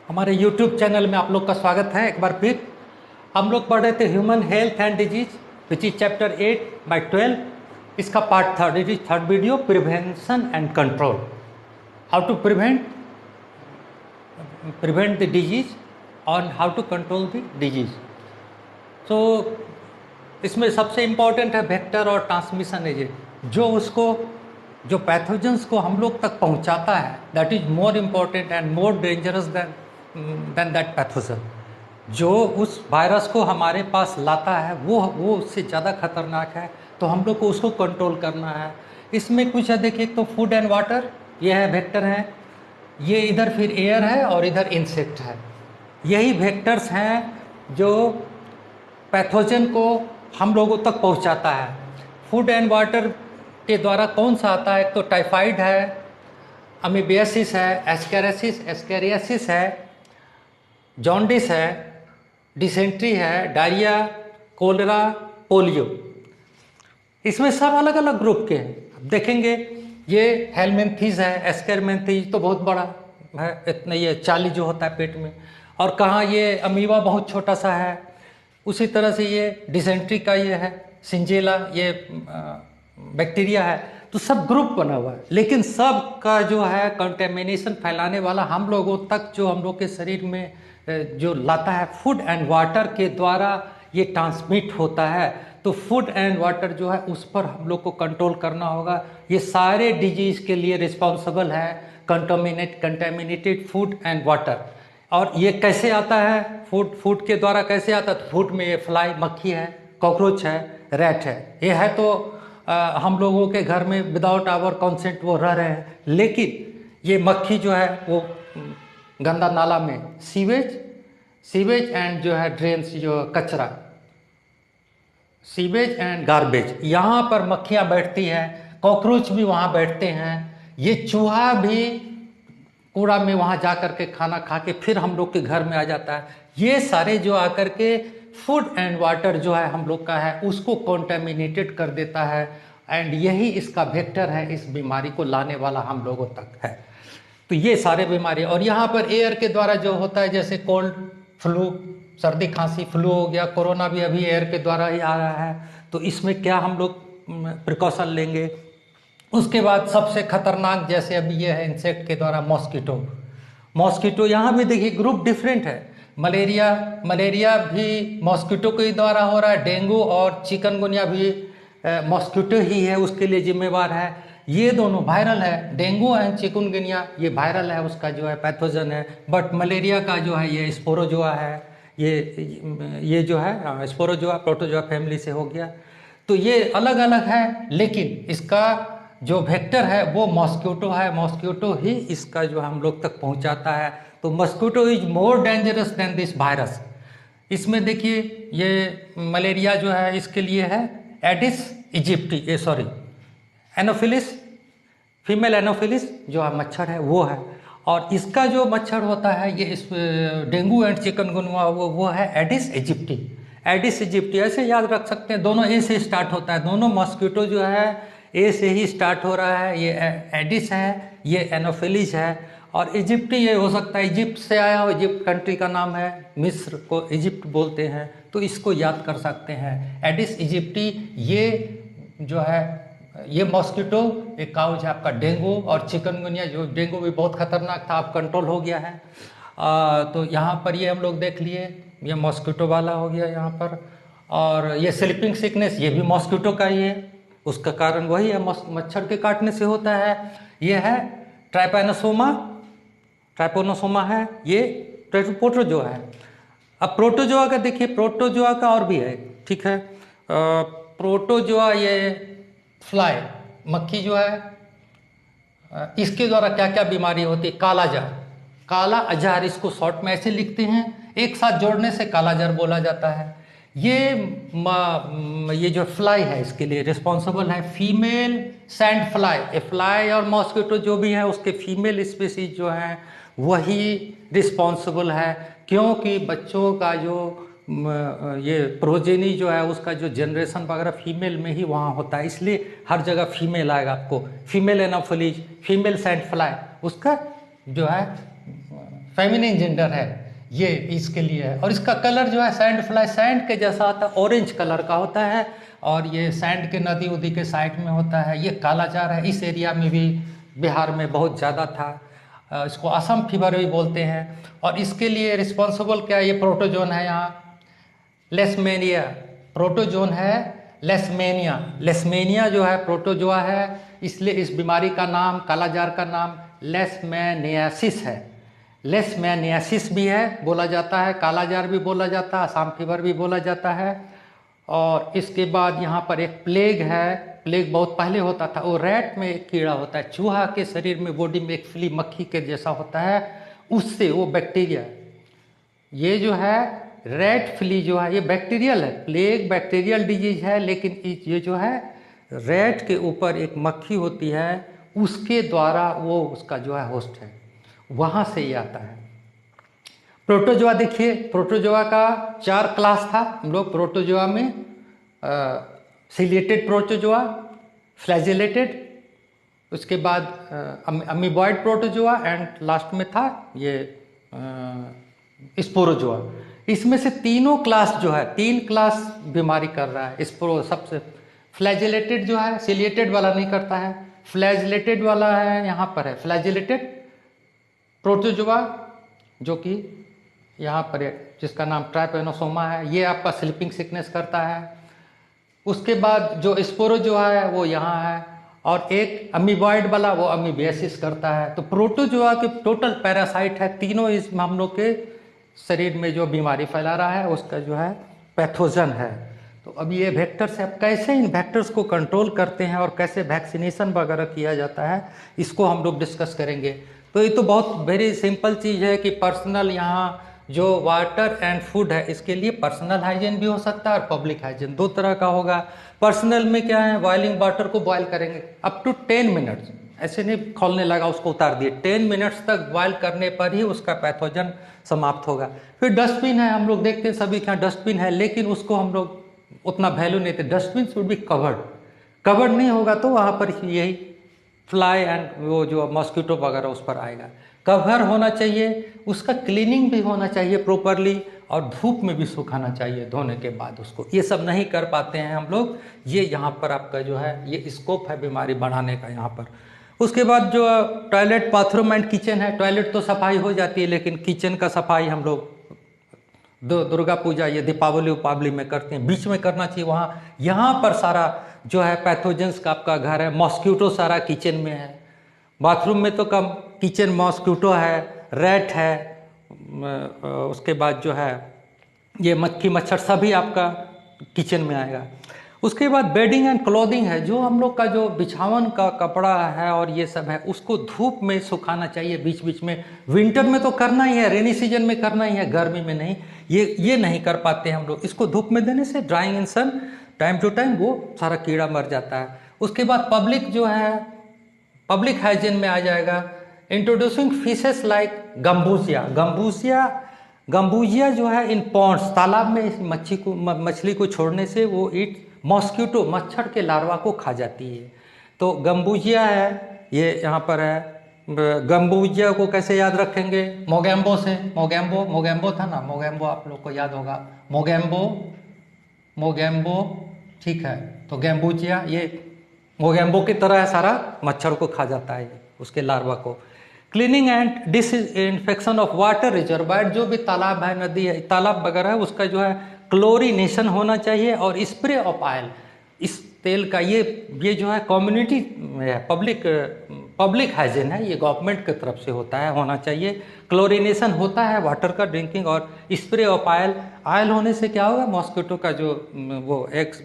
हमारे YouTube channel में आप लोग का स्वागत है एक बार फिर। हम लोग पढ़ रहे थे human health and disease which is chapter 8/12। इसका part third, it is third video, prevention and control, how to prevent the disease और how to control the disease. तो इसमें सबसे इम्पॉर्टेंट है वेक्टर और ट्रांसमिशन एजेंट, जो पैथोजेंस को हम लोग तक पहुंचाता है, that is more important and more dangerous than that pathogen. जो उस वायरस को हमारे पास लाता है वो उससे ज़्यादा खतरनाक है, तो हम लोग को उसको कंट्रोल करना है। इसमें कुछ है, देखिए, तो फूड एंड वाटर, ये है वेक्टर है, ये इधर फिर एयर है और इधर इंसेक्ट है। यही वेक्टर्स हैं जो पैथोजन को हम लोगों तक पहुंचाता है। फूड एंड वाटर के द्वारा कौन सा आता है? तो टाइफाइड है, अमीबियासिस है, एस्केरियासिस है, जॉन्डिस है, डिसेंट्री है, डायरिया, कोलेरा, पोलियो। इसमें सब अलग अलग ग्रुप के हैं। अब देखेंगे, ये हेलमिंथीज है, एस्केरमेंथीज तो बहुत बड़ा है, इतना ये 40 जो होता है पेट में, और कहाँ ये अमीबा बहुत छोटा सा है। उसी तरह से ये डिसेंट्री का ये है, सिंजेला, ये बैक्टीरिया है। तो सब ग्रुप बना हुआ है, लेकिन सब का जो है कंटेमिनेशन फैलाने वाला हम लोगों तक, जो हम लोग के शरीर में जो लाता है, फूड एंड वाटर के द्वारा ये ट्रांसमिट होता है। तो फूड एंड वाटर जो है उस पर हम लोग को कंट्रोल करना होगा। ये सारे डिजीज के लिए रिस्पॉन्सिबल है, कंटेमिनेटेड फूड एंड वाटर। और ये कैसे आता है? फूड के द्वारा कैसे आता है? तो फूड में ये फ्लाई, मक्खी है, कॉकरोच है, रैट है। ये है तो हम लोगों के घर में विदाउट आवर कंसेंट वो रह रहे हैं, लेकिन ये मक्खी जो है वो गंदा नाला में, सीवेज एंड जो है ड्रेन्स, जो कचरा, सीवेज एंड गार्बेज, यहाँ पर मक्खियाँ बैठती हैं, कॉकरोच भी वहाँ बैठते हैं। ये चूहा भी कूड़ा में वहाँ जा कर के खाना खा के फिर हम लोग के घर में आ जाता है। ये सारे जो आकर के फूड एंड वाटर जो है हम लोग का है उसको कॉन्टेमिनेटेड कर देता है, एंड यही इसका वेक्टर है, इस बीमारी को लाने वाला हम लोगों तक है। तो ये सारे बीमारी, और यहाँ पर एयर के द्वारा जो होता है, जैसे कोल्ड, फ्लू, सर्दी खांसी, फ्लू हो गया, कोरोना भी अभी एयर के द्वारा ही आ रहा है। तो इसमें क्या हम लोग प्रिकॉशन लेंगे? उसके बाद सबसे खतरनाक, जैसे अभी ये है इंसेक्ट के द्वारा, मॉस्किटो। यहाँ भी देखिए ग्रुप डिफरेंट है। मलेरिया भी मॉस्किटो के द्वारा हो रहा है, डेंगू और चिकनगुनिया भी मॉस्किटो ही है, उसके लिए जिम्मेवार है। ये दोनों वायरल है, डेंगू एंड चिकनगुनिया ये वायरल है, उसका जो है पैथोजन है। बट मलेरिया का जो है ये स्पोरोजोआ है, ये जो है स्पोरोजोआ, प्रोटोजोआ फैमिली से हो गया। तो ये अलग अलग है, लेकिन इसका जो वेक्टर है वो मॉस्किटो है। मॉस्किटो ही इसका जो हम लोग तक पहुंचाता है। तो mosquito is more dangerous than this virus. इसमें देखिए, ये मलेरिया जो है इसके लिए है एडिस इजिप्टी, एनोफिलिस, फीमेल एनोफिलिस जो है मच्छर है वो है। और इसका जो मच्छर होता है ये इस डेंगू एंड चिकनगुनिया वो है एडिस इजिप्टी। ऐसे याद रख सकते हैं, दोनों ए से स्टार्ट होता है। दोनों मॉस्किटो जो है ए से ही स्टार्ट हो रहा है। ये एडिस है, ये एनोफिलिस है। और इजिप्टी ये हो सकता है इजिप्ट से आया हो, इजिप्ट कंट्री का नाम है, मिस्र को इजिप्ट बोलते हैं, तो इसको याद कर सकते हैं, एडिस इजिप्टी। ये जो है ये मॉस्किटो एक काउज है आपका। डेंगू और चिकनगुनिया, जो डेंगू भी बहुत खतरनाक था, अब कंट्रोल हो गया है। तो यहाँ पर ये हम लोग देख लिए, ये मॉस्किटो वाला हो गया यहाँ पर। और ये स्लीपिंग सिकनेस, ये भी मॉस्किटो का ही है, उसका कारण वही है, मच्छर के काटने से होता है। ये है ट्राइपोनोसोमा है, ये प्रोटोजोआ है। अब प्रोटोजोआ का देखिए, प्रोटोजोआ का और भी है, ठीक है। प्रोटोजोआ, ये फ्लाई, मक्खी जो है, इसके द्वारा क्या क्या बीमारी होती है? काला अजार, इसको शॉर्ट में ऐसे लिखते हैं, एक साथ जोड़ने से कालाजार बोला जाता है। ये जो फ्लाई है इसके लिए रिस्पॉन्सिबल है फीमेल सैंड फ्लाई। ए फ्लाई और मॉस्किटो जो भी है उसके फीमेल स्पीसीज जो है वही रिस्पॉन्सिबल है, क्योंकि बच्चों का जो ये प्रोजेनी जो है उसका जो जनरेशन वगैरह फीमेल में ही वहाँ होता है, इसलिए हर जगह फीमेल आएगा आपको। Female anopheles, female sand fly, उसका जो है फेमिनिन जेंडर है, ये इसके लिए है। और इसका कलर जो है सैंड फ्लाई, सैंड के जैसा होता है, ऑरेंज कलर का होता है, और ये सैंड के नदी उदी के साइड में होता है। ये कालाजार है, इस एरिया में भी बिहार में बहुत ज़्यादा था। इसको असम फीवर भी बोलते हैं। और इसके लिए रिस्पॉन्सिबल क्या है, ये प्रोटोजोन है यहाँ, लेसमेनिया प्रोटोजोन है, लेसमेनिया, लेसमेनिया जो है प्रोटोजोआ है, इसलिए इस बीमारी का नाम, कालाजार का नाम लेशमैनियासिस है। लेशमैनियासिस भी है बोला जाता है, कालाजार भी बोला जाता है, असम फीवर भी बोला जाता है। और इसके बाद यहाँ पर एक प्लेग है, प्लेग बहुत पहले होता था, वो रैट में एक कीड़ा होता है, चूहा के शरीर में बॉडी में एक फ्ली मक्खी के जैसा होता है, उससे वो बैक्टीरिया, ये जो है रैट फ्ली जो है ये बैक्टीरियल है, प्लेग बैक्टीरियल डिजीज है, लेकिन ये जो है रैट के ऊपर एक मक्खी होती है, उसके द्वारा वो उसका जो है होस्ट है, वहाँ से ये आता है। प्रोटोजोआ देखिए, प्रोटोजोआ का 4 क्लास था हम लोग प्रोटोजोआ में, सिलिएटेड प्रोटोजोआ, फ्लैजेलेटेड, उसके बाद अमीबॉइड प्रोटोजोआ, एंड लास्ट में था ये स्पोरोजोआ। इसमें से तीनों क्लास जो है, 3 क्लास बीमारी कर रहा है। स्पोरो सबसे फ्लैजेलेटेड जो है, सिलिएटेड वाला नहीं करता है, फ्लैजेलेटेड वाला है, यहाँ पर है फ्लैजेलेटेड प्रोटोजोआ, जो कि यहाँ पर है, जिसका नाम ट्राइपेनोसोमा है, ये आपका स्लीपिंग सिकनेस करता है। उसके बाद जो स्पोरोजोआ है वो यहाँ है, और एक अमीबॉइड वाला वो अमीबियासिस करता है। तो प्रोटोजोआ के टोटल पैरासाइट है, तीनों इस हम लोग के शरीर में जो बीमारी फैला रहा है उसका जो है पैथोजन है। तो अब ये वेक्टर्स है, अब कैसे इन वेक्टर्स को कंट्रोल करते हैं और कैसे वैक्सीनेशन वगैरह किया जाता है, इसको हम लोग डिस्कस करेंगे। तो ये तो बहुत वेरी सिंपल चीज़ है कि पर्सनल, यहाँ जो वाटर एंड फूड है, इसके लिए पर्सनल हाइजीन भी हो सकता है और पब्लिक हाइजीन, 2 तरह का होगा। पर्सनल में क्या है, बॉइलिंग वाटर को बॉयल करेंगे अप टू 10 मिनट्स, ऐसे नहीं खोलने लगा उसको उतार दिए, 10 मिनट्स तक बॉयल करने पर ही उसका पैथोजन समाप्त होगा। फिर डस्टबिन है, हम लोग देखते हैं सभी के यहाँ डस्टबिन है, लेकिन उसको हम लोग उतना वैल्यू नहीं देते। Dustbin should be covered, covered नहीं होगा तो वहाँ पर यही फ्लाई एंड वो जो मॉस्किटो वगैरह उस पर आएगा। कवर होना चाहिए, उसका क्लीनिंग भी होना चाहिए प्रॉपरली, और धूप में भी सुखाना चाहिए धोने के बाद उसको। ये सब नहीं कर पाते हैं हम लोग, ये यहाँ पर आपका जो है ये स्कोप है बीमारी बढ़ाने का यहाँ पर। उसके बाद जो टॉयलेट, बाथरूम एंड किचन है, टॉयलेट तो सफाई हो जाती है, लेकिन किचन का सफाई हम लोग दुर्गा पूजा, ये दीपावली उपावली में करते हैं, बीच में करना चाहिए वहाँ। यहाँ पर सारा जो है पैथोजेंस का आपका घर है, मॉस्किटो सारा किचन में है, बाथरूम में तो कम, किचन मॉस्किटो है, रैट है, उसके बाद जो है ये मक्खी मच्छर सभी आपका किचन में आएगा। उसके बाद बेडिंग एंड क्लोथिंग है, जो हम लोग का जो बिछावन का कपड़ा है और ये सब है, उसको धूप में सुखाना चाहिए बीच बीच में। विंटर में तो करना ही है, रेनी सीजन में करना ही है, गर्मी में नहीं। ये नहीं कर पाते हम लोग। इसको धूप में देने से drying in sun time to time वो सारा कीड़ा मर जाता है। उसके बाद पब्लिक जो है, पब्लिक हाइजीन में आ जाएगा। Introducing fishes like gambusia, Gambusia जो है इन पॉन्ड्स, तालाब में इस मछली को छोड़ने से वो इट मॉस्किटो, मच्छर के लार्वा को खा जाती है। तो गम्बूजिया है, ये यहाँ पर है। गम्बूजिया को कैसे याद रखेंगे, मोगैम्बो से, मोगैम्बो था ना, मोगैम्बो आप लोग को याद होगा, मोगैम्बो ठीक है। तो गैम्बूजिया ये मोगैम्बो की तरह है, सारा मच्छर को खा जाता है उसके लार्वा को। Cleaning and disinfection of water reservoir, जो भी तालाब है, नदी है, तालाब वगैरह है, उसका जो है क्लोरीनेशन होना चाहिए। और स्प्रे ऑफ ऑयल, इस तेल का ये जो है कम्युनिटी पब्लिक हाइजीन है, ये गवर्नमेंट की तरफ से होता है, होना चाहिए। क्लोरीनेशन होता है वाटर का, ड्रिंकिंग। और स्प्रे ऑफ ऑयल होने से क्या होगा, मॉस्किटो का जो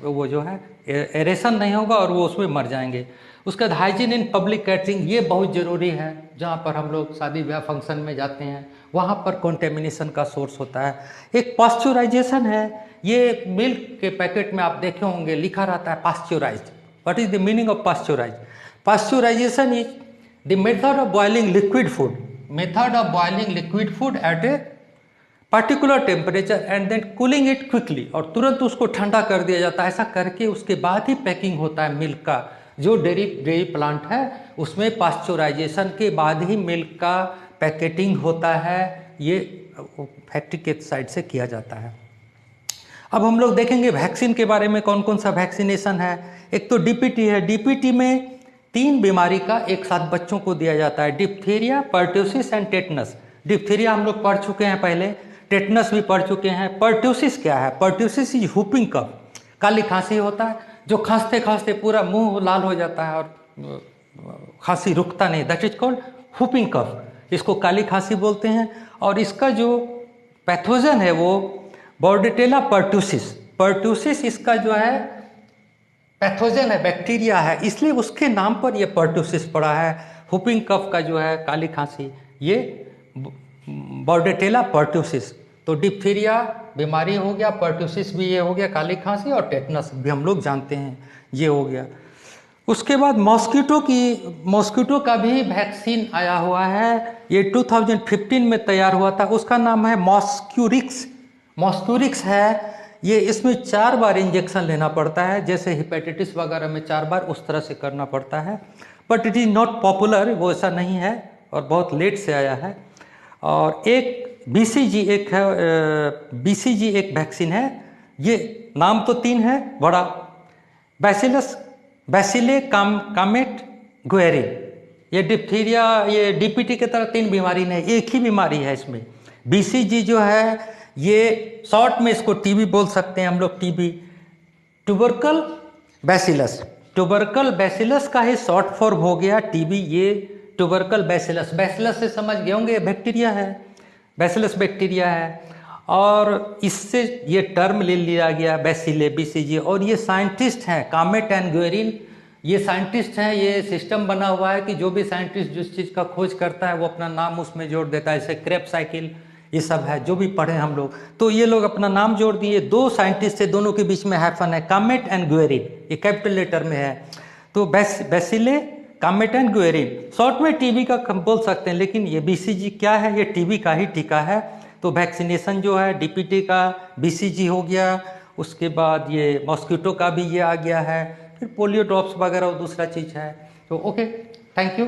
वो जो है एरेशन नहीं होगा और वो उसमें मर जाएंगे। उसके बाद हाइजीन इन पब्लिक कैटरिंग, ये बहुत ज़रूरी है। जहाँ पर हम लोग शादी ब्याह फंक्शन में जाते हैं, वहाँ पर कंटेमिनेशन का सोर्स होता है। एक पास्चुराइजेशन है, ये मिल्क के पैकेट में आप देखे होंगे लिखा रहता है pasteurised. What is the meaning of pasteurised? Pasteurisation is the method of boiling liquid food, at a particular temperature and then cooling it quickly, और तुरंत उसको ठंडा कर दिया जाता है। ऐसा करके उसके बाद ही पैकिंग होता है मिल्क का। जो डेयरी प्लांट है उसमें पास्चुराइजेशन के बाद ही मिल्क का पैकेटिंग होता है, ये फैक्ट्री के साइड से किया जाता है। अब हम लोग देखेंगे वैक्सीन के बारे में, कौन कौन सा वैक्सीनेशन है। एक तो डीपीटी है। डीपीटी में 3 बीमारी का एक साथ बच्चों को दिया जाता है, diphtheria, pertussis and tetanus. Diphtheria हम लोग पढ़ चुके हैं पहले, टेटनस भी पढ़ चुके हैं। पर्ट्यूसिस क्या है? पर्ट्यूसिस इज हुपिंग कफ, काली खांसी होता है, जो खांसते खांसते पूरा मुंह लाल हो जाता है और खांसी रुकता नहीं, that is called whooping cough. इसको काली खांसी बोलते हैं। और इसका जो पैथोजन है वो बॉर्डेटेला पर्ट्यूसिस। पर्ट्यूसिस इसका जो है पैथोजन है, बैक्टीरिया है, इसलिए उसके नाम पर ये पर्ट्यूसिस पड़ा है। हुपिंग कफ का जो है काली खांसी, ये बॉर्डेटेला पर्ट्यूसिस। तो डिप्थीरिया बीमारी हो गया, पर्ट्यूसिस भी ये हो गया, काली खांसी, और टेटनस भी हम लोग जानते हैं ये हो गया। उसके बाद मॉस्किटो का भी वैक्सीन आया हुआ है, ये 2015 में तैयार हुआ था। उसका नाम है मॉस्क्यूरिक्स। मॉस्क्यूरिक्स है ये, इसमें 4 बार इंजेक्शन लेना पड़ता है, जैसे हेपेटाइटिस वगैरह में 4 बार, उस तरह से करना पड़ता है। But it is not popular, वो ऐसा नहीं है और बहुत लेट से आया है। और एक बीसीजी एक है, बीसीजी एक वैक्सीन है, ये नाम तो 3 है बड़ा, बैसिले कामेट गुएरिन। ये डिप्थीरिया, ये डीपीटी की तरह 3 बीमारी नहीं, एक ही बीमारी है इसमें। बीसीजी जो है ये शॉर्ट में इसको टीबी बोल सकते हैं हम लोग, TB, tubercle bacillus. Tubercle bacillus का ही शॉर्ट फॉर्म हो गया टीबी, ये ट्यूबरकल बैसिलस। बैसिलस से समझ गए होंगे, बैक्टीरिया है, बैसिलस बैक्टीरिया है, और इससे ये टर्म ले लिया गया बैसिले, बीसीजी। और ये साइंटिस्ट हैं कामेट एंड गुएरिन, ये साइंटिस्ट हैं। ये सिस्टम बना हुआ है कि जो भी साइंटिस्ट जिस चीज़ का खोज करता है वो अपना नाम उसमें जोड़ देता है, जैसे क्रेप साइकिल, ये सब है जो भी पढ़े हम लोग, तो ये लोग अपना नाम जोड़ दिए। 2 साइंटिस्ट थे, दोनों के बीच में हाइफन है, कामेट एंड गुएरिन, ये कैपिटल लेटर में है। तो बैसिले कामेट एंड गुएरिन, शॉर्ट में टीबी का बोल सकते हैं, लेकिन ये बीसीजी क्या है? ये टीबी का ही टीका है। तो वैक्सीनेशन जो है डीपीटी का, बीसीजी हो गया, उसके बाद ये मॉस्किटो का भी ये आ गया है, फिर पोलियो ड्रॉप्स वगैरह दूसरा चीज़ है। तो ओके, थैंक यू।